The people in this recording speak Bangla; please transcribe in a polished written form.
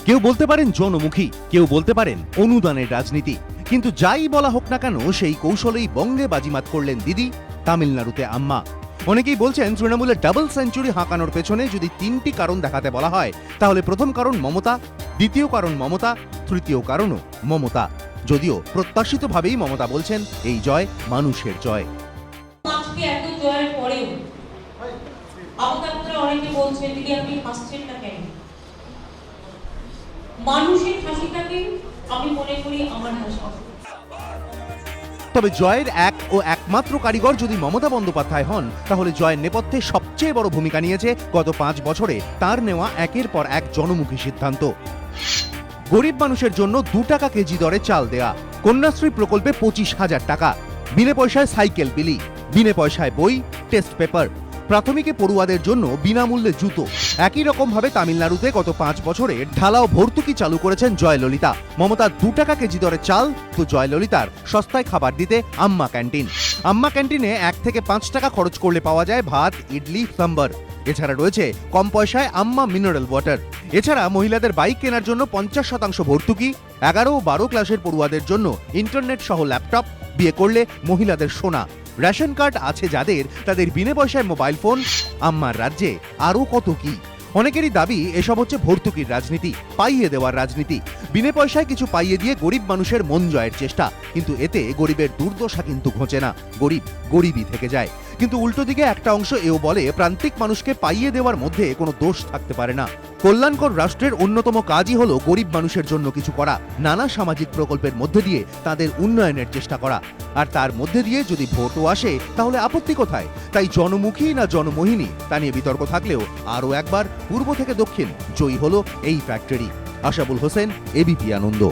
কেউ বলতে পারেন জনমুখী, কেউ বলতে পারেন অনুদানের রাজনীতি, কিন্তু যাই বলা হোক না কেন সেই কৌশলেই বঙ্গে বাজিমাত করলেন দিদি, তামিলনাড়ুতে আম্মা। অনেকেই বলছেন তৃণমূলের ডাবল সেঞ্চুরি হাঁকানোর পেছনে যদি তিনটি কারণ দেখাতে বলা হয়, তাহলে প্রথম কারণ মমতা, দ্বিতীয় কারণ মমতা, তৃতীয় কারণও মমতা। যদিও প্রত্যাশিতভাবেই মমতা বলছেন এই জয় মানুষের জয়। আজকে এত জয়ের পরেও আপনারা অনেকে বলছেন দিদি আপনি হাসছেন না কেন? মানুষের হাসিটাকে আমি মনে করি আমার হাসি। তবে জয়ের এক ও একমাত্র কারিগর যদি মমতা বন্দ্যোপাধ্যায় হন, তাহলে জয়ের নেপথ্যে সবচেয়ে বড় ভূমিকা নিয়েছে গত 5 বছরে তার নেওয়া একের পর এক জনমুখী সিদ্ধান্ত। গরিব মানুষের জন্য 2 টাকা কেজি দরে চাল দেয়া, কন্যাশ্রী প্রকল্পে 25,000 টাকা, বিনে পয়সায় সাইকেল বিলি, বিনে পয়সায় বই, টেস্ট পেপার, প্রাথমিকে পড়ুয়াদের জন্য বিনামূল্যে জুতো। একই রকম ভাবে তামিলনাড়ুতে গত 5 বছরে ঢালাও ভর্তুকি চালু করেছেন জয়ললিতা। মমতার 2 টাকা কেজি দরে চাল, তো জয়ললিতার সস্তায় খাবার দিতে আম্মা ক্যান্টিন। আম্মা ক্যান্টিনে 1 থেকে 5 টাকা খরচ করলে পাওয়া যায় ভাত, ইডলি, সাম্বার। এছাড়া রয়েছে কম পয়সায় আম্মা মিনারেল ওয়াটার। এছাড়া মহিলাদের বাইক কেনার জন্য 50% ভর্তুকি, 11 ও 12 ক্লাসের পড়ুয়াদের জন্য ইন্টারনেট সহ ল্যাপটপ, বিয়ে করলে মহিলাদের সোনা, রেশন কার্ড আছে যাদের তাদের বিনে পয়সায় মোবাইল ফোন। আম্মার রাজ্যে আরও কত কি। অনেকেরই দাবি এসব হচ্ছে ভর্তুকির রাজনীতি, পাইয়ে দেওয়ার রাজনীতি। বিনে পয়সায় কিছু পাইয়ে দিয়ে গরিব মানুষের মন জয়ের চেষ্টা, কিন্তু এতে গরিবের দুর্দশা কিন্তু ঘোচে না, গরিব গরিবই থেকে যায়। কিন্তু উল্টো দিকে একটা অংশ এও বলে প্রান্তিক মানুষকে পাইয়ে দেওয়ার মধ্যে কোনো দোষ থাকতে পারে না। কল্যাণকর রাষ্ট্রের অন্যতম কাজই হলো গরিব মানুষের জন্য কিছু করা, নানা সামাজিক প্রকল্পের মধ্যে দিয়ে তাদের উন্নয়নের চেষ্টা করা। আর তার মধ্যে দিয়ে যদি ভোটও আসে তাহলে আপত্তি কোথায়? তাই জনমুখী না জনমোহিনী তা নিয়ে বিতর্ক থাকলেও আরও একবার পূর্ব থেকে দক্ষিণ জয়ী হলো এই ফ্যাক্টরি। আশাবুল হোসেন, এবিপি আনন্দ।